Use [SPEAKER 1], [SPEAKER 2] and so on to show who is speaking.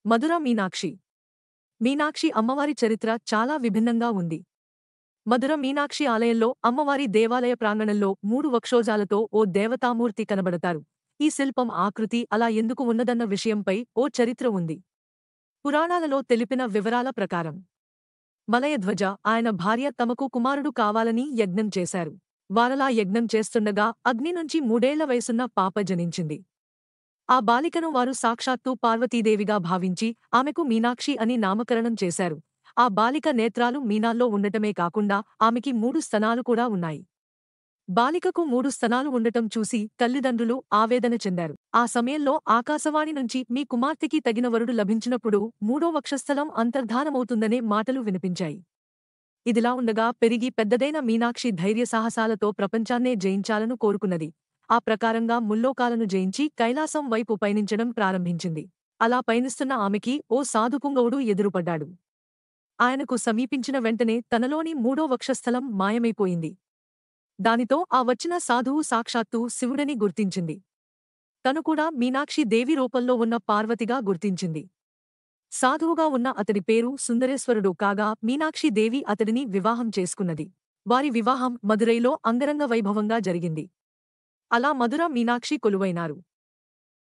[SPEAKER 1] మధుర మీనాక్షి. మీనాక్షి అమ్మవారి చరిత్ర చాలా విభిన్నంగా ఉంది. మధుర మీనాక్షి ఆలయంలో అమ్మవారి దేవాలయ ప్రాంగణంలో 3 వక్షోజాలతో ఓ దేవతామూర్తి కనబడతారు. ఈ శిల్పం ఆకృతి అలా ఎందుకు ఉన్నదన్న విషయంపై ఓ చరిత్ర ఉంది. పురాణాలలో తెలిపిన వివరాల ప్రకారం మలయధ్వజ ఆయన భార్య తమకు కుమారుడు కావాలని యజ్ఞం చేశారు. వారలా యజ్ఞం చేస్తుండగా అగ్ని నుంచి 3 ఏళ్ల వయసున్న పాప జనించింది. ఆ బాలికను వారు సాక్షాత్తు పార్వతీదేవిగా భావించి ఆమెకు మీనాక్షి అని నామకరణం చేశారు. ఆ బాలిక నేత్రాలు మీనాల్లో ఉండటమే కాకుండా ఆమెకి 3 స్తనాలు కూడా ఉన్నాయి. బాలికకు 3 స్తనాలు ఉండటం చూసి తల్లిదండ్రులు ఆవేదన చెందారు. ఆ సమయంలో ఆకాశవాణి నుంచి మీ కుమార్తెకి తగిన వరుడు లభించినప్పుడు 3వ వక్షస్థలం అంతర్ధానమవుతుందనే మాటలు వినిపించాయి. ఇదిలా ఉండగా పెరిగి పెద్దదైన మీనాక్షి ధైర్యసాహసాలతో ప్రపంచాన్నే జయించాలను కోరుకున్నది. ఆ ప్రకారంగా ముల్లోకాలను జయించి కైలాసం వైపు పయనించడం ప్రారంభించింది. అలా పయనిస్తున్న ఆమెకి ఓ సాధుపుంగవుడు ఎదురుపడ్డాడు. ఆయనకు సమీపించిన వెంటనే తనలోని 3వ వక్షస్థలం మాయమైపోయింది. దానితో ఆ వచ్చిన సాధువు సాక్షాత్తు శివుడని గుర్తించింది. తను కూడా మీనాక్షి దేవి రూపంలో ఉన్న పార్వతిగా గుర్తించింది. సాధువుగా ఉన్న అతడి పేరు సుందరేశ్వరుడు కాగా మీనాక్షి దేవి అతడిని వివాహం చేసుకున్నది. వారి వివాహం మదురైలో అంగరంగ వైభవంగా జరిగింది. అలా మధుర మీనాక్షి కొలువైనారు.